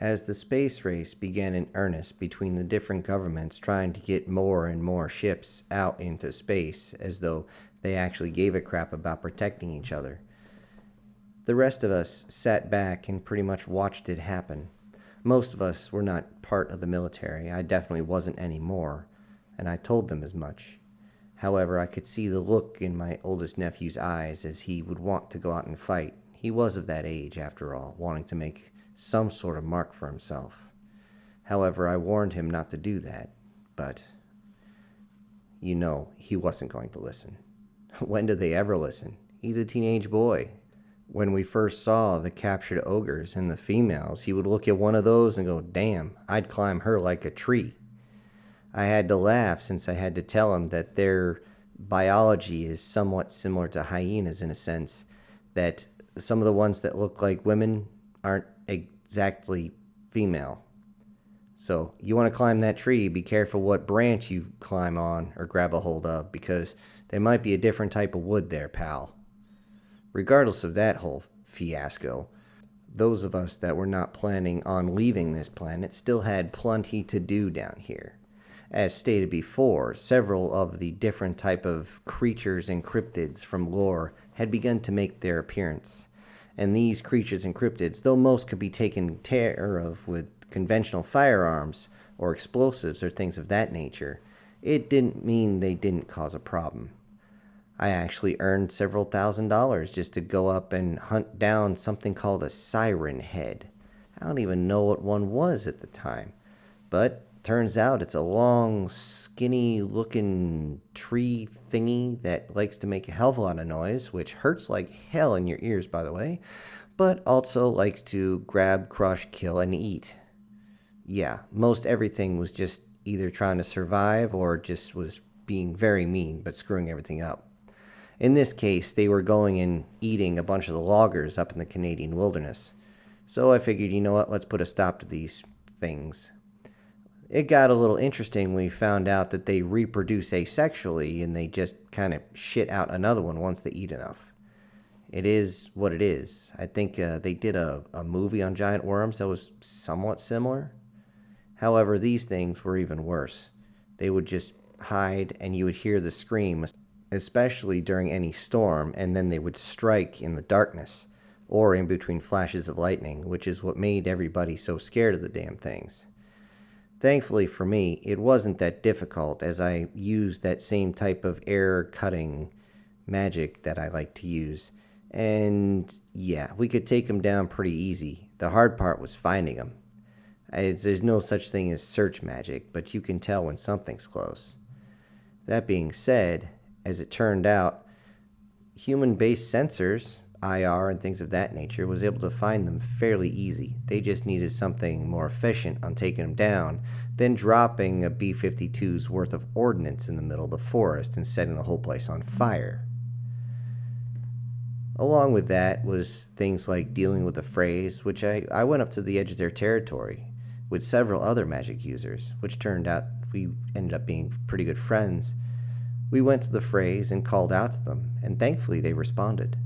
As the space race began in earnest between the different governments trying to get more and more ships out into space as though they actually gave a crap about protecting each other, the rest of us sat back and pretty much watched it happen. Most of us were not part of the military. I definitely wasn't anymore, and I told them as much. However, I could see the look in my oldest nephew's eyes as he would want to go out and fight. He was of that age, after all, wanting to make some sort of mark for himself. However, I warned him not to do that, but he wasn't going to listen. When did they ever listen? He's a teenage boy. When we first saw the captured ogres and the females, he would look at one of those and go, "Damn, I'd climb her like a tree." I had to laugh since I had to tell him that their biology is somewhat similar to hyenas in a sense, that some of the ones that look like women aren't exactly female. So you want to climb that tree, be careful what branch you climb on or grab a hold of, because there might be a different type of wood there, pal. Regardless of that whole fiasco, those of us that were not planning on leaving this planet still had plenty to do down here. As stated before, several of the different type of creatures and cryptids from lore had begun to make their appearance. And these creatures and cryptids, though most could be taken care of with conventional firearms or explosives or things of that nature, it didn't mean they didn't cause a problem. I actually earned several $1,000s just to go up and hunt down something called a siren head. I don't even know what one was at the time, but turns out it's a long, skinny-looking tree thingy that likes to make a hell of a lot of noise, which hurts like hell in your ears, by the way, but also likes to grab, crush, kill, and eat. Yeah, most everything was just either trying to survive or just was being very mean, but screwing everything up. In this case, they were going and eating a bunch of the loggers up in the Canadian wilderness. So I figured, you know what, let's put a stop to these things. It got a little interesting when we found out that they reproduce asexually and they just kind of shit out another one once they eat enough. It is what it is. I think they did a movie on giant worms that was somewhat similar. However, these things were even worse. They would just hide and you would hear the scream, especially during any storm, and then they would strike in the darkness or in between flashes of lightning, which is what made everybody so scared of the damn things. Thankfully for me, it wasn't that difficult, as I used that same type of air-cutting magic that I like to use. And yeah, we could take them down pretty easy. The hard part was finding them. There's no such thing as search magic, but you can tell when something's close. That being said, as it turned out, human-based sensors, IR and things of that nature, was able to find them fairly easy. They just needed something more efficient on taking them down than dropping a B-52's worth of ordnance in the middle of the forest and setting the whole place on fire. Along with that was things like dealing with the Freys, which I went up to the edge of their territory with several other magic users, which turned out we ended up being pretty good friends. We went to the Freys and called out to them, and thankfully they responded.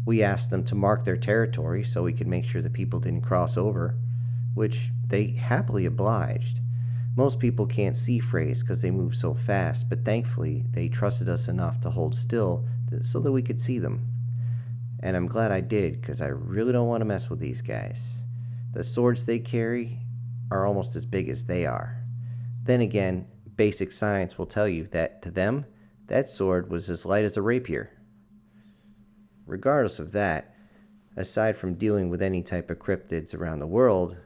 We asked them to mark their territory so we could make sure that people didn't cross over, which they happily obliged. Most people can't see Freys because they move so fast, but thankfully they trusted us enough to hold still so that we could see them. And I'm glad I did, because I really don't want to mess with these guys. The swords they carry are almost as big as they are. Then again, basic science will tell you that to them, that sword was as light as a rapier. Regardless of that, aside from dealing with any type of cryptids around the world,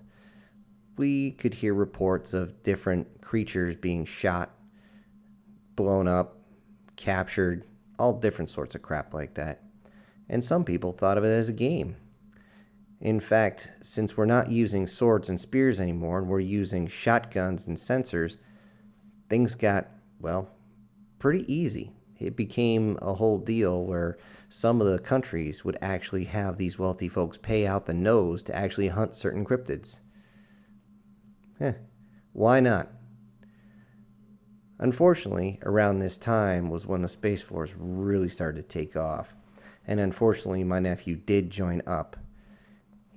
we could hear reports of different creatures being shot, blown up, captured, all different sorts of crap like that. And some people thought of it as a game. In fact, since we're not using swords and spears anymore and we're using shotguns and sensors, things got, well, pretty easy. It became a whole deal where some of the countries would actually have these wealthy folks pay out the nose to actually hunt certain cryptids. Why not? Unfortunately, around this time was when the Space Force really started to take off. And unfortunately, my nephew did join up.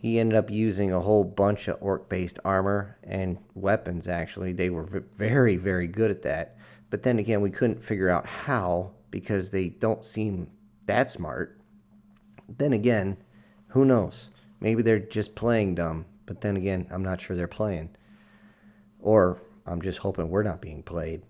He ended up using a whole bunch of orc-based armor and weapons, actually. They were very, very good at that. But then again, we couldn't figure out how because they don't seem that smart. Then again, who knows? Maybe they're just playing dumb. But then again, I'm not sure they're playing. Or I'm just hoping we're not being played.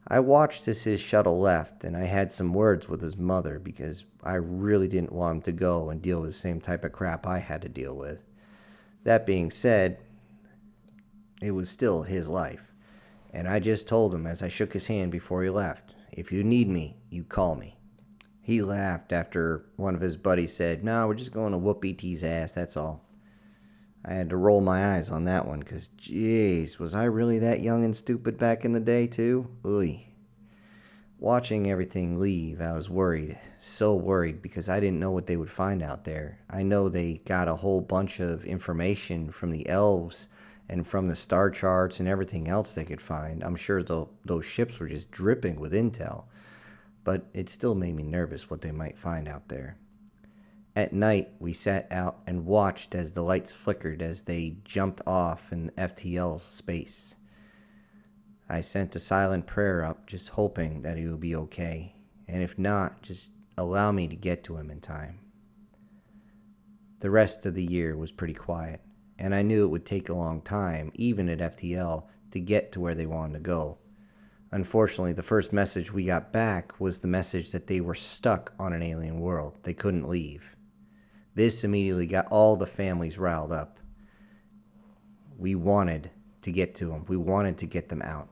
I watched as his shuttle left, and I had some words with his mother because I really didn't want him to go and deal with the same type of crap I had to deal with. That being said, it was still his life, and I just told him as I shook his hand before he left, "If you need me, you call me." He laughed after one of his buddies said, "No, we're just going to whoop ET's ass, that's all." I had to roll my eyes on that one because, jeez, was I really that young and stupid back in the day, too? Oy. Watching everything leave, I was worried, so worried, because I didn't know what they would find out there. I know they got a whole bunch of information from the elves and from the star charts and everything else they could find. I'm sure those ships were just dripping with intel, but it still made me nervous what they might find out there. At night, we sat out and watched as the lights flickered as they jumped off in FTL space. I sent a silent prayer up, just hoping that he would be okay, and if not, just allow me to get to him in time. The rest of the year was pretty quiet, and I knew it would take a long time, even at FTL, to get to where they wanted to go. Unfortunately, the first message we got back was the message that they were stuck on an alien world. They couldn't leave. This immediately got all the families riled up. We wanted to get to them. We wanted to get them out.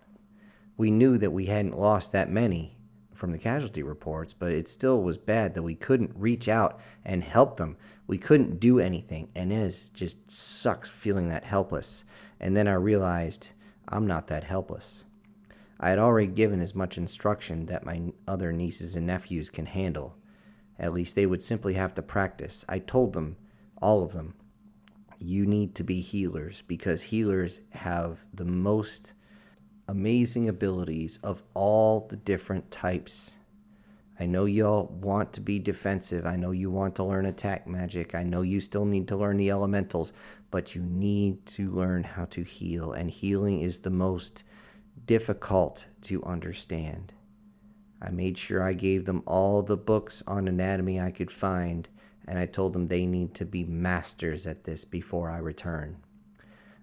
We knew that we hadn't lost that many from the casualty reports, but it still was bad that we couldn't reach out and help them. We couldn't do anything, and it just sucks feeling that helpless. And then I realized I'm not that helpless. I had already given as much instruction that my other nieces and nephews can handle. At least they would simply have to practice. I told them, all of them, you need to be healers because healers have the most amazing abilities of all the different types. I know y'all want to be defensive. I know you want to learn attack magic. I know you still need to learn the elementals, but you need to learn how to heal, and healing is the most difficult to understand. I made sure I gave them all the books on anatomy I could find, and I told them they need to be masters at this before I return.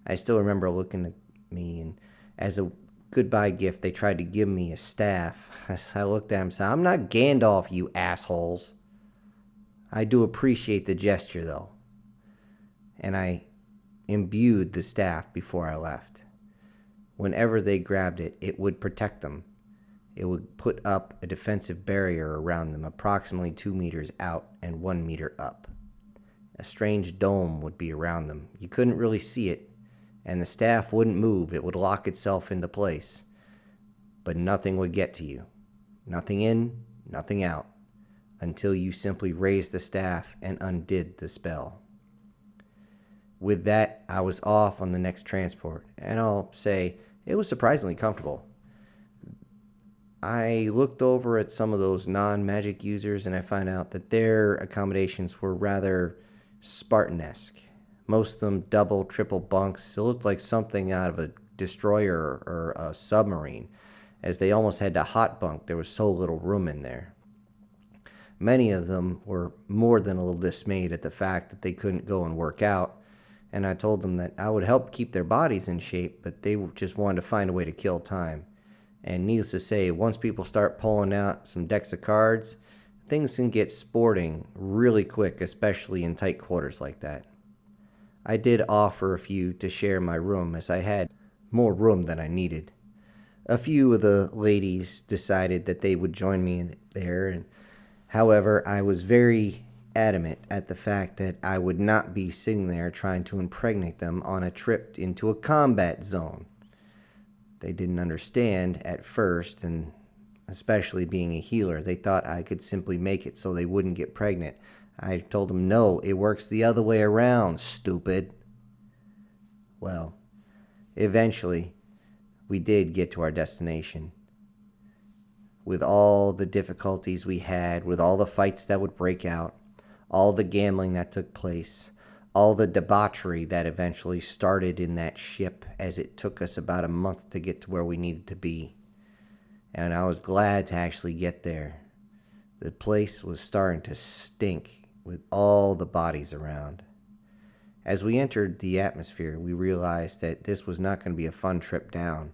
I still remember looking at me, and as a goodbye gift, they tried to give me a staff. I looked at them and said, "I'm not Gandalf, you assholes." I do appreciate the gesture, though. And I imbued the staff before I left. Whenever they grabbed it, it would protect them. It would put up a defensive barrier around them approximately 2 meters out and 1 meter up. A strange dome would be around them. You couldn't really see it, and the staff wouldn't move. It would lock itself into place. But nothing would get to you. Nothing in, nothing out, until you simply raised the staff and undid the spell. With that, I was off on the next transport, and I'll say it was surprisingly comfortable. I looked over at some of those non-magic users, and I found out that their accommodations were rather Spartan-esque. Most of them double, triple bunks. It looked like something out of a destroyer or a submarine, as they almost had to hot bunk. There was so little room in there. Many of them were more than a little dismayed at the fact that they couldn't go and work out, and I told them that I would help keep their bodies in shape, but they just wanted to find a way to kill time. And needless to say, once people start pulling out some decks of cards, things can get sporting really quick, especially in tight quarters like that. I did offer a few to share my room, as I had more room than I needed. A few of the ladies decided that they would join me in there, and however, I was very adamant at the fact that I would not be sitting there trying to impregnate them on a trip into a combat zone. They didn't understand at first, and especially being a healer, they thought I could simply make it so they wouldn't get pregnant. I told them, no, it works the other way around, stupid. Well, eventually, we did get to our destination. With all the difficulties we had, with all the fights that would break out, all the gambling that took place, all the debauchery that eventually started in that ship, as it took us about a month to get to where we needed to be. And I was glad to actually get there. The place was starting to stink with all the bodies around. As we entered the atmosphere, we realized that this was not going to be a fun trip down.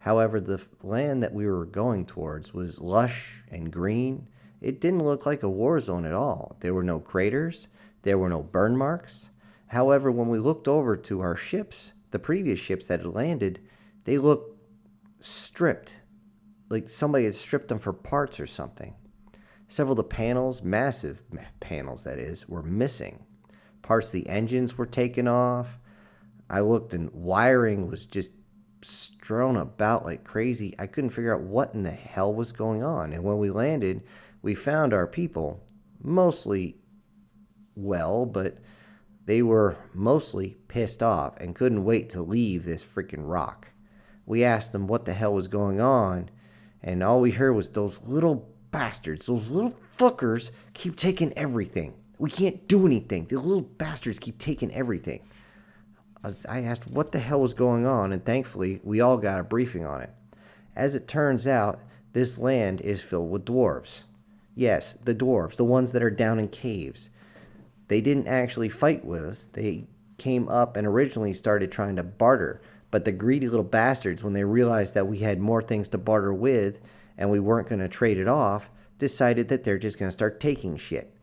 However, the land that we were going towards was lush and green. It didn't look like a war zone at all. There were no craters. There were no burn marks. However, when we looked over to our ships, the previous ships that had landed, they looked stripped, like somebody had stripped them for parts or something. Several of the panels, massive panels that is, were missing. Parts of the engines were taken off. I looked and wiring was just strewn about like crazy. I couldn't figure out what in the hell was going on. And when we landed, we found our people mostly well, but they were mostly pissed off and couldn't wait to leave this freaking rock. We asked them what the hell was going on, and all we heard was those little bastards, those little fuckers keep taking everything. We can't do anything. The little bastards keep taking everything. I asked what the hell was going on, and thankfully we all got a briefing on it. As it turns out, this land is filled with dwarves. Yes, the dwarves, the ones that are down in caves. They didn't actually fight with us. They came up and originally started trying to barter. But the greedy little bastards, when they realized that we had more things to barter with and we weren't going to trade it off, decided that they're just going to start taking shit.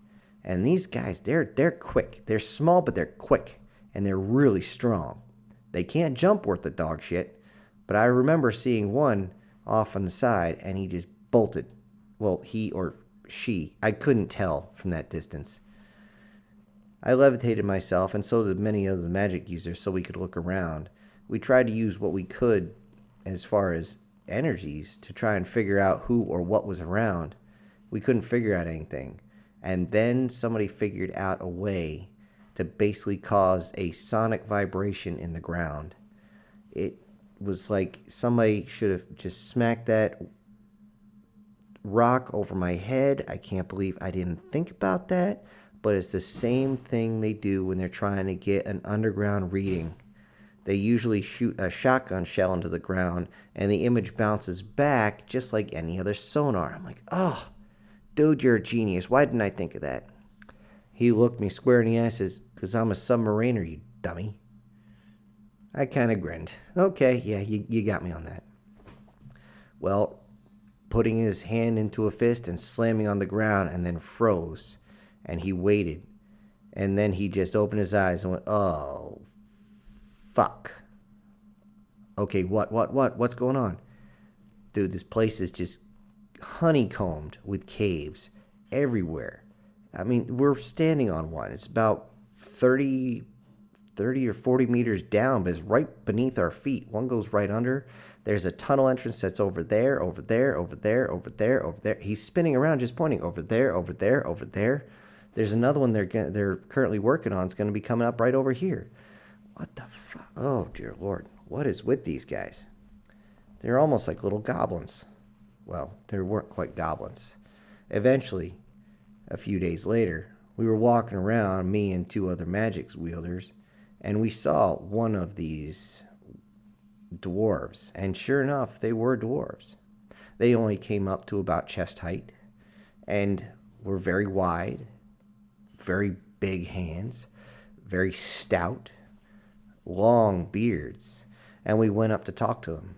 And these guys, they're quick. They're small, but they're quick. And they're really strong. They can't jump worth the dog shit. But I remember seeing one off on the side, and he just bolted. Well, he or she. I couldn't tell from that distance. I levitated myself, and so did many of the magic users, so we could look around. We tried to use what we could as far as energies to try and figure out who or what was around. We couldn't figure out anything. And then somebody figured out a way to basically cause a sonic vibration in the ground. It was like somebody should have just smacked that rock over my head. I can't believe I didn't think about that, but it's the same thing they do when they're trying to get an underground reading. They usually shoot a shotgun shell into the ground, and the image bounces back just like any other sonar. I'm like, oh, dude, you're a genius. Why didn't I think of that? He looked me square in the eye and says, because I'm a submariner, you dummy. I kind of grinned. Okay, yeah, you got me on that. Well, putting his hand into a fist and slamming on the ground, and then froze. And he waited. And then he just opened his eyes and went, oh, fuck. Okay, what's going on? Dude, this place is just honeycombed with caves everywhere. I mean, we're standing on one. It's about 30 or 40 meters down, but it's right beneath our feet. One goes right under. There's a tunnel entrance that's over there, over there, over there, over there, over there. He's spinning around just pointing over there, over there, over there. There's another one they're currently working on. It's going to be coming up right over here. What the fuck? Oh, dear Lord. What is with these guys? They're almost like little goblins. Well, they weren't quite goblins. Eventually, a few days later, we were walking around, me and two other magic wielders, and we saw one of these dwarves. And sure enough, they were dwarves. They only came up to about chest height and were very wide, very big hands, very stout, long beards. And we went up to talk to them.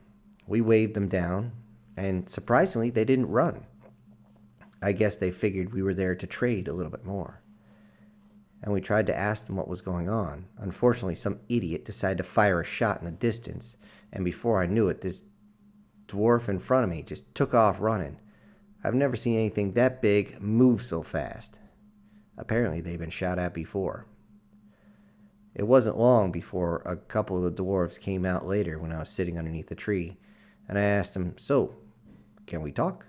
We waved them down, and surprisingly, they didn't run. I guess they figured we were there to trade a little bit more. And we tried to ask them what was going on. Unfortunately, some idiot decided to fire a shot in the distance, and before I knew it, this dwarf in front of me just took off running. I've never seen anything that big move so fast. Apparently, they've been shot at before. It wasn't long before a couple of the dwarves came out later when I was sitting underneath a tree, and I asked them, so, can we talk?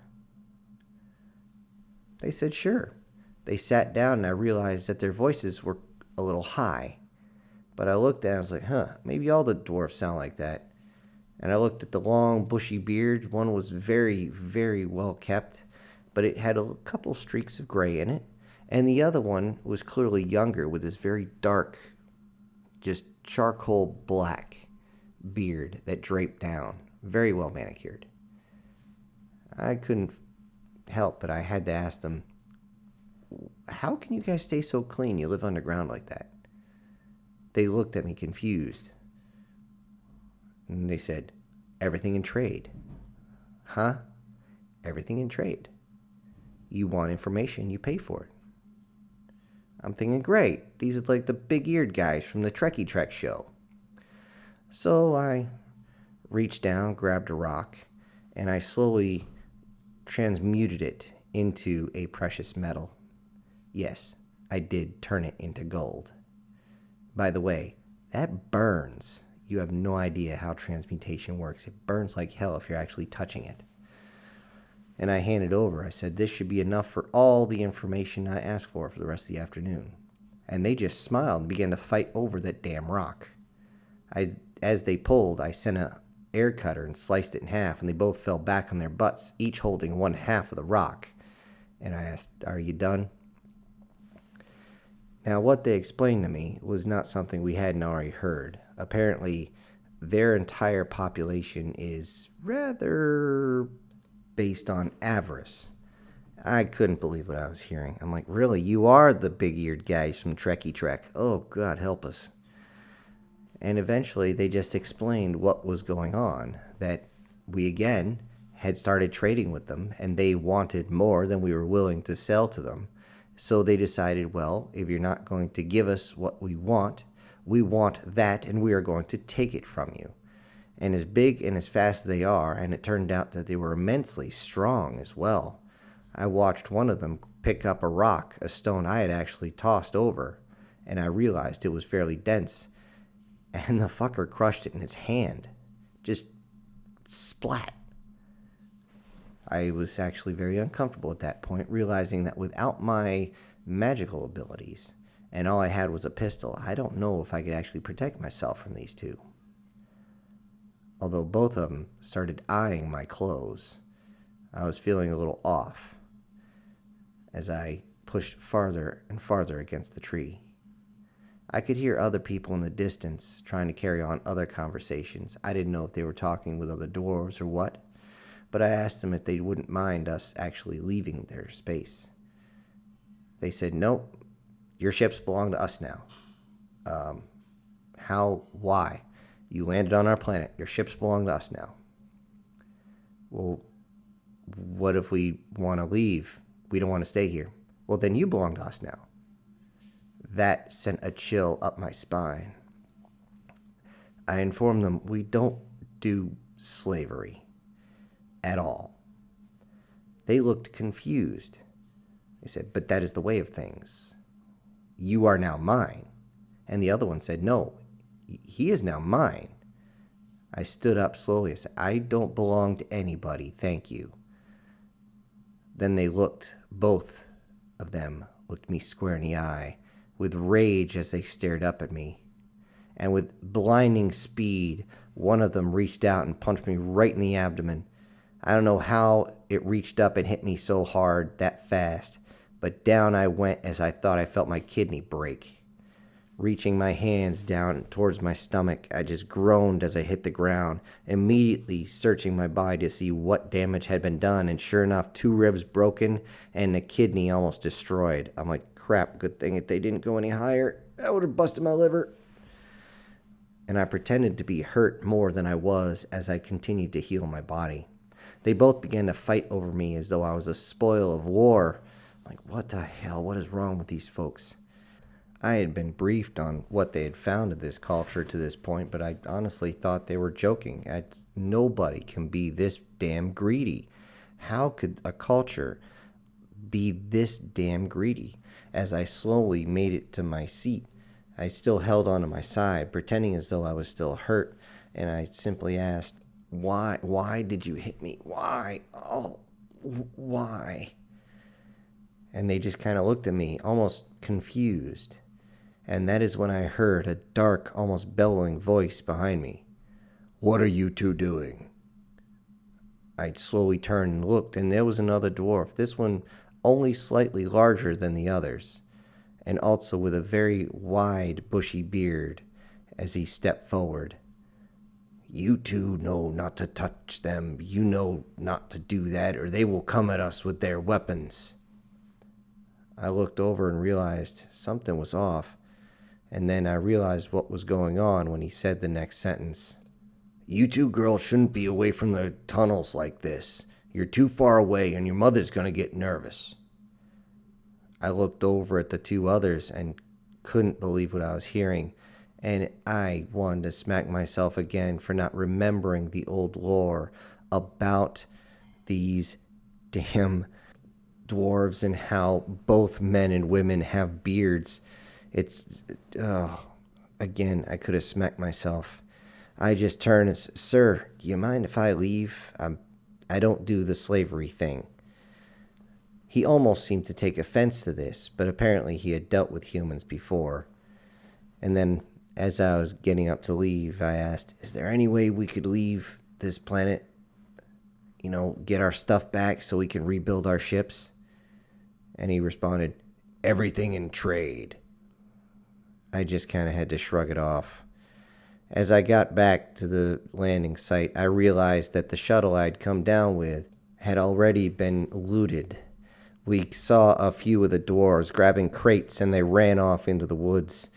They said sure. They sat down, and I realized that their voices were a little high. But I looked at it and I was like, maybe all the dwarves sound like that. And I looked at the long, bushy beard. One was very, very well kept, but it had a couple streaks of gray in it. And the other one was clearly younger with his very dark just charcoal black beard that draped down, very well manicured. I couldn't help, but I had to ask them, how can you guys stay so clean? You live underground like that. They looked at me confused. And they said, everything in trade. Huh? Everything in trade. You want information, you pay for it. I'm thinking, great. These are like the big-eared guys from the Trekkie Trek show. So I reached down, grabbed a rock, and I slowly transmuted it into a precious metal. Yes, I did turn it into gold. By the way, that burns. You have no idea how transmutation works. It burns like hell if you're actually touching it. And I handed over. I said, this should be enough for all the information I asked for the rest of the afternoon. And they just smiled and began to fight over that damn rock. As they pulled, I sent an air cutter and sliced it in half, and they both fell back on their butts, each holding one half of the rock. And I asked, are you done? Now, what they explained to me was not something we hadn't already heard. Apparently, their entire population is rather based on avarice. I couldn't believe what I was hearing. I'm like, really? You are the big-eared guys from Trekkie Trek. Oh, God, help us. And eventually, they just explained what was going on, that we, again, had started trading with them, and they wanted more than we were willing to sell to them. So they decided, well, if you're not going to give us what we want that, and we are going to take it from you. And as big and as fast as they are, and it turned out that they were immensely strong as well. I watched one of them pick up a rock, a stone I had actually tossed over, and I realized it was fairly dense, and the fucker crushed it in his hand. Just splat. I was actually very uncomfortable at that point, realizing that without my magical abilities, and all I had was a pistol, I don't know if I could actually protect myself from these two. Although both of them started eyeing my clothes, I was feeling a little off as I pushed farther and farther against the tree. I could hear other people in the distance trying to carry on other conversations. I didn't know if they were talking with other dwarves or what, but I asked them if they wouldn't mind us actually leaving their space. They said, nope, your ships belong to us now. Why? You landed on our planet. Your ships belong to us now. Well, what if we want to leave? We don't want to stay here. Well, then you belong to us now. That sent a chill up my spine. I informed them we don't do slavery at all. They looked confused. They said, but that is the way of things. You are now mine. And the other one said, no, he is now mine. I stood up slowly and said, I don't belong to anybody, thank you. Then they both of them looked me square in the eye, with rage as they stared up at me. And with blinding speed, one of them reached out and punched me right in the abdomen. I don't know how it reached up and hit me so hard that fast, but down I went as I thought I felt my kidney break. Reaching my hands down towards my stomach, I just groaned as I hit the ground, immediately searching my body to see what damage had been done, and sure enough, 2 ribs broken and a kidney almost destroyed. I'm like, crap, good thing if they didn't go any higher. That would have busted my liver. And I pretended to be hurt more than I was as I continued to heal my body. They both began to fight over me as though I was a spoil of war. Like, what the hell? What is wrong with these folks? I had been briefed on what they had found in this culture to this point, but I honestly thought they were joking. Nobody can be this damn greedy. How could a culture be this damn greedy? As I slowly made it to my seat, I still held onto my side, pretending as though I was still hurt, and I simply asked, Why did you hit me? Why? Oh, why? And they just kind of looked at me, almost confused. And that is when I heard a dark, almost bellowing voice behind me. What are you two doing? I slowly turned and looked, and there was another dwarf, this one only slightly larger than the others, and also with a very wide, bushy beard, as he stepped forward. "You two know not to touch them. You know not to do that, or they will come at us with their weapons." I looked over and realized something was off, and then I realized what was going on when he said the next sentence. "You two girls shouldn't be away from the tunnels like this. You're too far away, and your mother's going to get nervous." I looked over at the two others and couldn't believe what I was hearing, and I wanted to smack myself again for not remembering the old lore about these damn dwarves and how both men and women have beards. Again, I could have smacked myself. I just turned and said, "Sir, do you mind if I leave? I don't do the slavery thing." He almost seemed to take offense to this, but apparently he had dealt with humans before. And then, as I was getting up to leave, I asked, "Is there any way we could leave this planet? Get our stuff back so we can rebuild our ships?" And he responded, "Everything in trade." I just kind of had to shrug it off. As I got back to the landing site, I realized that the shuttle I'd come down with had already been looted. We saw a few of the dwarves grabbing crates and they ran off into the woods.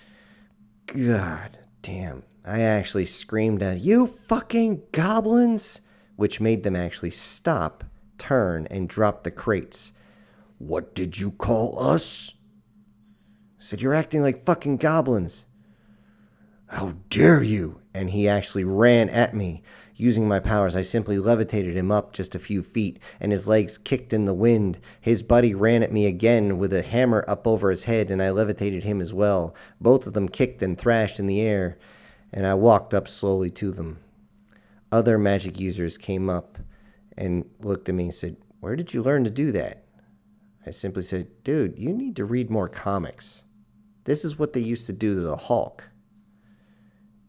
God damn. I actually screamed out, "You fucking goblins!" which made them actually stop, turn, and drop the crates. "What did you call us?" I said, "You're acting like fucking goblins." "How dare you!" And he actually ran at me. Using my powers, I simply levitated him up just a few feet, and his legs kicked in the wind. His buddy ran at me again with a hammer up over his head, and I levitated him as well. Both of them kicked and thrashed in the air, and I walked up slowly to them. Other magic users came up and looked at me and said, "Where did you learn to do that?" I simply said, "Dude, you need to read more comics. This is what they used to do to the Hulk."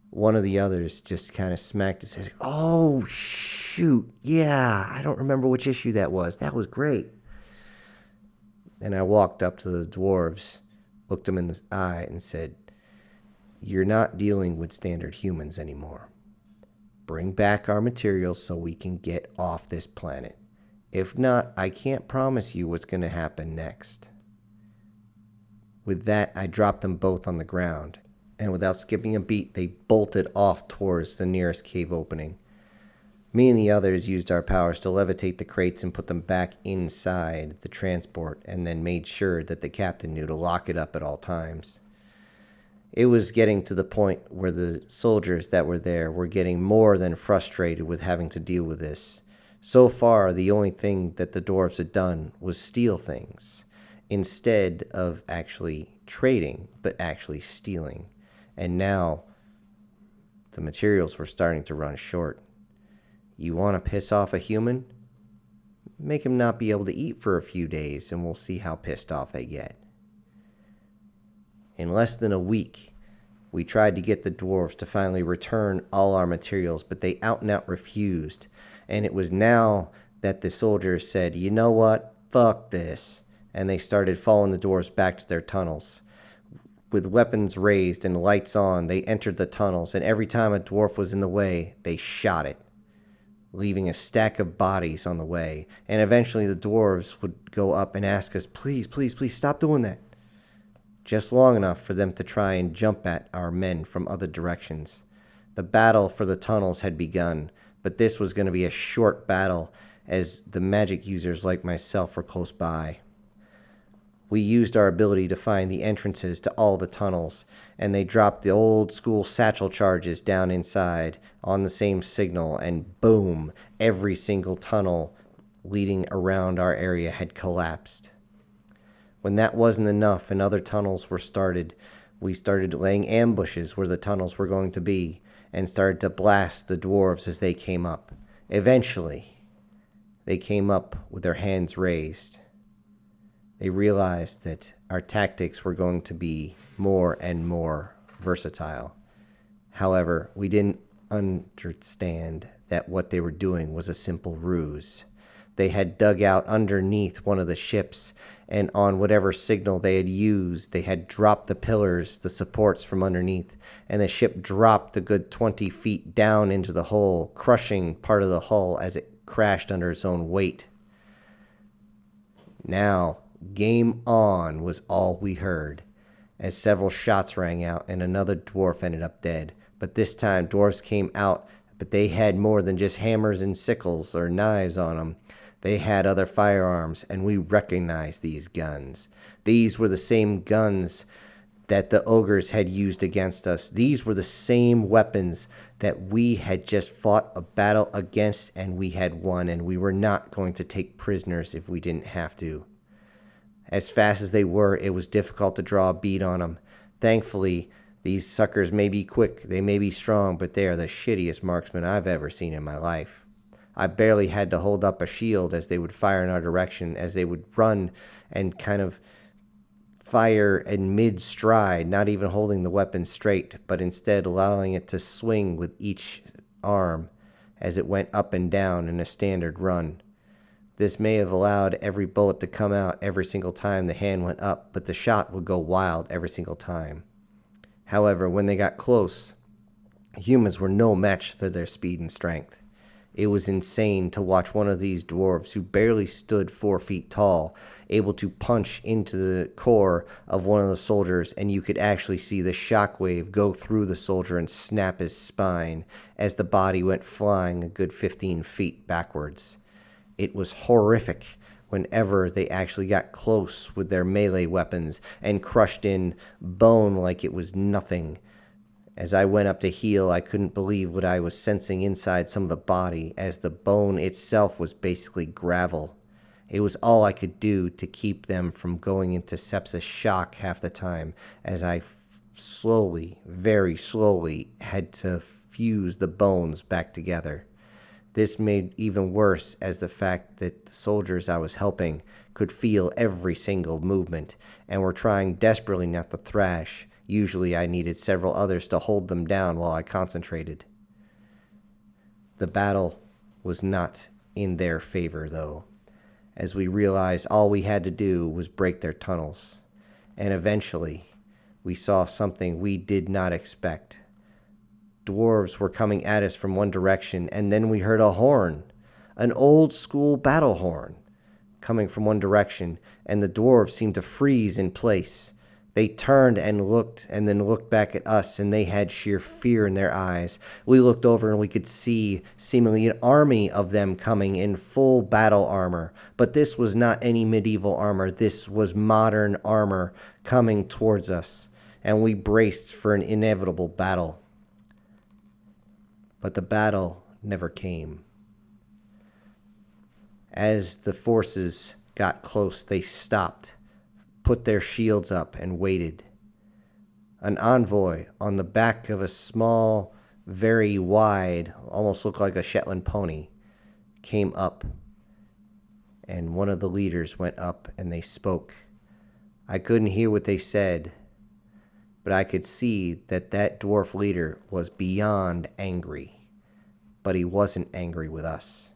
One of the others just kind of smacked his head. "Oh, shoot. Yeah, I don't remember which issue that was. That was great." And I walked up to the dwarves, looked them in the eye, and said, "You're not dealing with standard humans anymore. Bring back our materials so we can get off this planet. If not, I can't promise you what's going to happen next." With that, I dropped them both on the ground, and without skipping a beat, they bolted off towards the nearest cave opening. Me and the others used our powers to levitate the crates and put them back inside the transport, and then made sure that the captain knew to lock it up at all times. It was getting to the point where the soldiers that were there were getting more than frustrated with having to deal with this. So far, the only thing that the dwarves had done was steal things, instead of actually trading, but actually stealing. And now, the materials were starting to run short. You want to piss off a human? Make him not be able to eat for a few days, and we'll see how pissed off they get. In less than a week, we tried to get the dwarves to finally return all our materials, but they out and out refused. And it was now that the soldiers said, "You know what? Fuck this." And they started following the dwarves back to their tunnels. With weapons raised and lights on, they entered the tunnels, and every time a dwarf was in the way, they shot it, leaving a stack of bodies on the way. And eventually the dwarves would go up and ask us, "Please, please, please stop doing that." Just long enough for them to try and jump at our men from other directions. The battle for the tunnels had begun, but this was going to be a short battle as the magic users like myself were close by. We used our ability to find the entrances to all the tunnels, and they dropped the old school satchel charges down inside on the same signal, and boom, every single tunnel leading around our area had collapsed. When that wasn't enough and other tunnels were started, we started laying ambushes where the tunnels were going to be and started to blast the dwarves as they came up. Eventually, they came up with their hands raised. They realized that our tactics were going to be more and more versatile. However, we didn't understand that what they were doing was a simple ruse. They had dug out underneath one of the ships, and on whatever signal they had used, they had dropped the pillars, the supports from underneath, and the ship dropped a good 20 feet down into the hole, crushing part of the hull as it crashed under its own weight. Now, game on was all we heard, as several shots rang out and another dwarf ended up dead. But this time, dwarves came out, but they had more than just hammers and sickles or knives on them. They had other firearms, and we recognized these guns. These were the same guns that the ogres had used against us. These were the same weapons that we had just fought a battle against, and we had won, and we were not going to take prisoners if we didn't have to. As fast as they were, it was difficult to draw a bead on them. Thankfully, these suckers may be quick, they may be strong, but they are the shittiest marksmen I've ever seen in my life. I barely had to hold up a shield as they would fire in our direction, as they would run and kind of fire in mid-stride, not even holding the weapon straight, but instead allowing it to swing with each arm as it went up and down in a standard run. This may have allowed every bullet to come out every single time the hand went up, but the shot would go wild every single time. However, when they got close, humans were no match for their speed and strength. It was insane to watch one of these dwarves, who barely stood 4 feet tall, able to punch into the core of one of the soldiers, and you could actually see the shockwave go through the soldier and snap his spine as the body went flying a good 15 feet backwards. It was horrific whenever they actually got close with their melee weapons and crushed in bone like it was nothing. As I went up to heal, I couldn't believe what I was sensing inside some of the body, as the bone itself was basically gravel. It was all I could do to keep them from going into sepsis shock half the time, as I slowly, very slowly, had to fuse the bones back together. This made even worse, as the fact that the soldiers I was helping could feel every single movement and were trying desperately not to thrash. Usually I needed several others to hold them down while I concentrated. The battle was not in their favor, though, as we realized all we had to do was break their tunnels. And eventually, we saw something we did not expect. Dwarves were coming at us from one direction, and then we heard a horn, an old-school battle horn, coming from one direction, and the dwarves seemed to freeze in place. They turned and looked, and then looked back at us, and they had sheer fear in their eyes. We looked over, and we could see seemingly an army of them coming in full battle armor. But this was not any medieval armor. This was modern armor coming towards us, and we braced for an inevitable battle. But the battle never came. As the forces got close, they stopped, put their shields up, and waited. An envoy on the back of a small, very wide, almost looked like a Shetland pony, came up, and one of the leaders went up and they spoke. I couldn't hear what they said, but I could see that that dwarf leader was beyond angry, but he wasn't angry with us.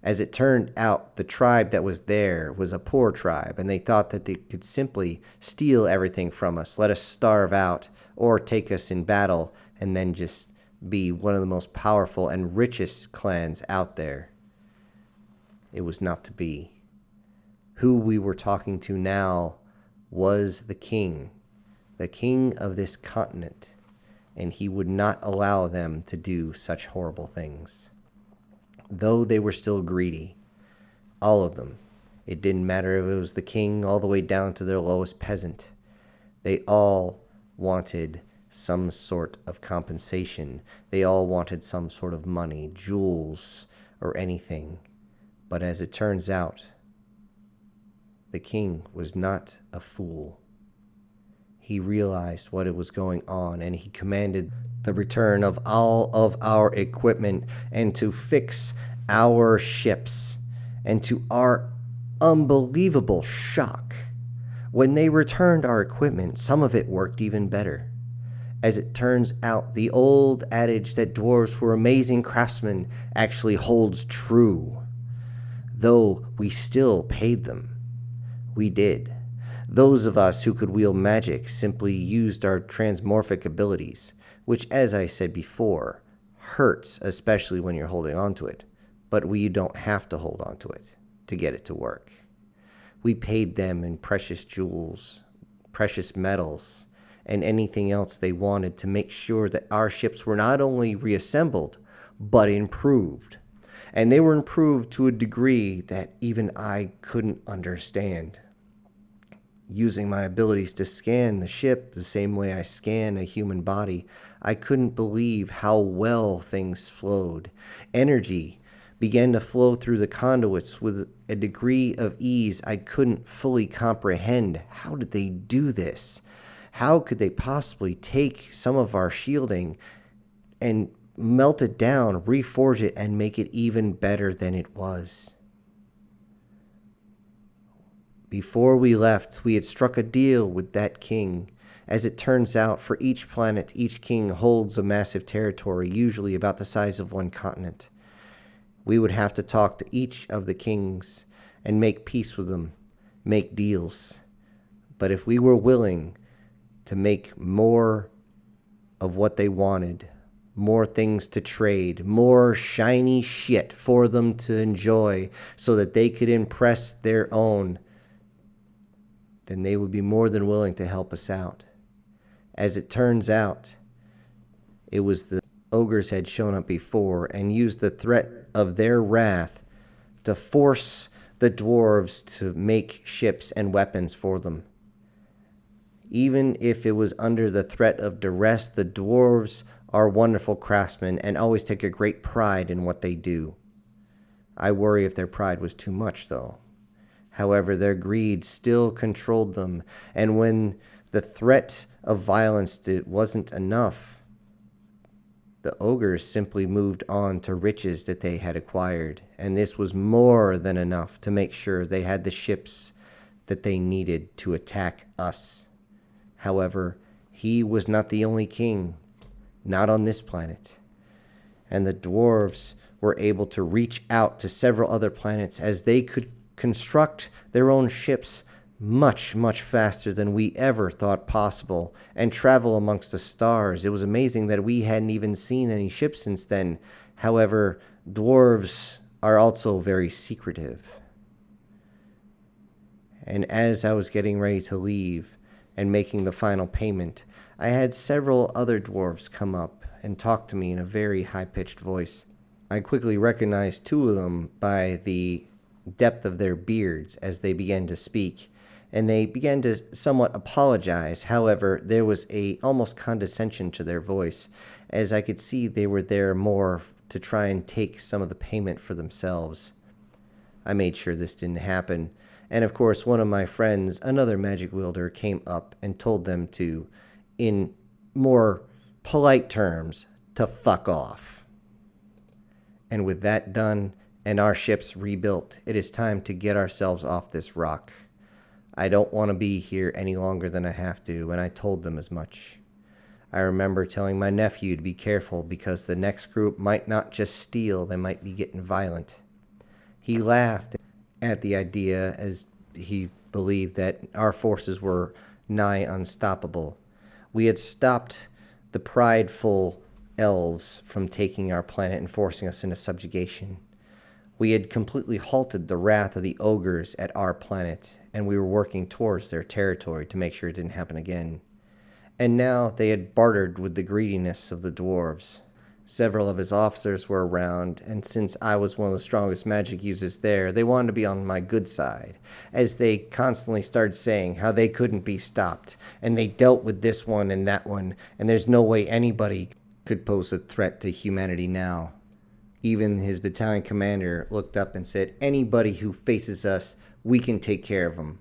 As it turned out, the tribe that was there was a poor tribe, and they thought that they could simply steal everything from us, let us starve out, or take us in battle, and then just be one of the most powerful and richest clans out there. It was not to be. Who we were talking to now was the king of this continent, and he would not allow them to do such horrible things. Though they were still greedy, all of them. It didn't matter if it was the king all the way down to their lowest peasant. They all wanted some sort of compensation. They all wanted some sort of money, jewels, or anything. But as it turns out, the king was not a fool. He realized what was going on, and he commanded the return of all of our equipment and to fix our ships. And to our unbelievable shock, when they returned our equipment, some of it worked even better. As it turns out, the old adage that dwarves were amazing craftsmen actually holds true. though we still paid them. We did. Those of us who could wield magic simply used our transmorphic abilities, which, as I said before, hurts, especially when you're holding on to it, but we don't have to hold on to it to get it to work. We paid them in precious jewels, precious metals, and anything else they wanted to make sure that our ships were not only reassembled, but improved. And they were improved to a degree that even I couldn't understand. Using my abilities to scan the ship the same way I scan a human body, I couldn't believe how well things flowed. Energy began to flow through the conduits with a degree of ease I couldn't fully comprehend. How did they do this? How could they possibly take some of our shielding and melt it down, reforge it, and make it even better than it was? Before we left, we had struck a deal with that king. As it turns out, for each planet, each king holds a massive territory, usually about the size of one continent. We would have to talk to each of the kings and make peace with them, make deals. But if we were willing to make more of what they wanted, more things to trade, more shiny shit for them to enjoy so that they could impress their own, then they would be more than willing to help us out. As it turns out, it was the ogres had shown up before and used the threat of their wrath to force the dwarves to make ships and weapons for them. Even if it was under the threat of duress, the dwarves are wonderful craftsmen and always take a great pride in what they do. I worry if their pride was too much, though. However, their greed still controlled them, and when the threat of violence wasn't enough, the ogres simply moved on to riches that they had acquired, and this was more than enough to make sure they had the ships that they needed to attack us. However, he was not the only king, not on this planet, and the dwarves were able to reach out to several other planets as they could construct their own ships much, much faster than we ever thought possible and travel amongst the stars. It was amazing that we hadn't even seen any ships since then. However, dwarves are also very secretive. And as I was getting ready to leave and making the final payment, I had several other dwarves come up and talk to me in a very high-pitched voice. I quickly recognized two of them by the depth of their beards as they began to speak, and they began to somewhat apologize. However, there was a almost condescension to their voice, as I could see they were there more to try and take some of the payment for themselves. I made sure this didn't happen, and of course one of my friends, another magic wielder, came up and told them to, in more polite terms, to fuck off. And with that done, and our ships rebuilt, it is time to get ourselves off this rock. I don't want to be here any longer than I have to, and I told them as much. I remember telling my nephew to be careful because the next group might not just steal, they might be getting violent. He laughed at the idea as he believed that our forces were nigh unstoppable. We had stopped the prideful elves from taking our planet and forcing us into subjugation. We had completely halted the wrath of the ogres at our planet, and we were working towards their territory to make sure it didn't happen again. And now they had bartered with the greediness of the dwarves. Several of his officers were around, and since I was one of the strongest magic users there, they wanted to be on my good side, as they constantly started saying how they couldn't be stopped, and they dealt with this one and that one, and there's no way anybody could pose a threat to humanity now. Even his battalion commander looked up and said, "Anybody who faces us, we can take care of them."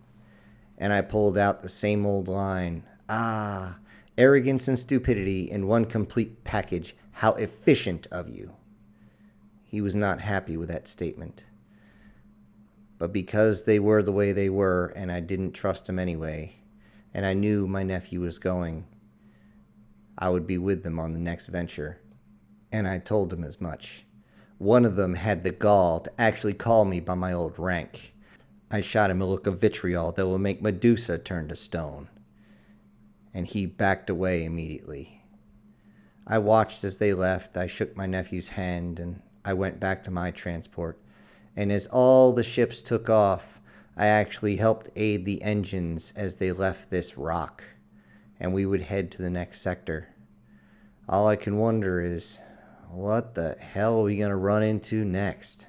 And I pulled out the same old line. "Ah, arrogance and stupidity in one complete package. How efficient of you." He was not happy with that statement. But because they were the way they were, and I didn't trust them anyway, and I knew my nephew was going, I would be with them on the next venture. And I told him as much. One of them had the gall to actually call me by my old rank. I shot him a look of vitriol that will make Medusa turn to stone, and he backed away immediately. I watched as they left. I shook my nephew's hand, and I went back to my transport. And as all the ships took off, I actually helped aid the engines as they left this rock, and we would head to the next sector. All I can wonder is, what the hell are we going to run into next?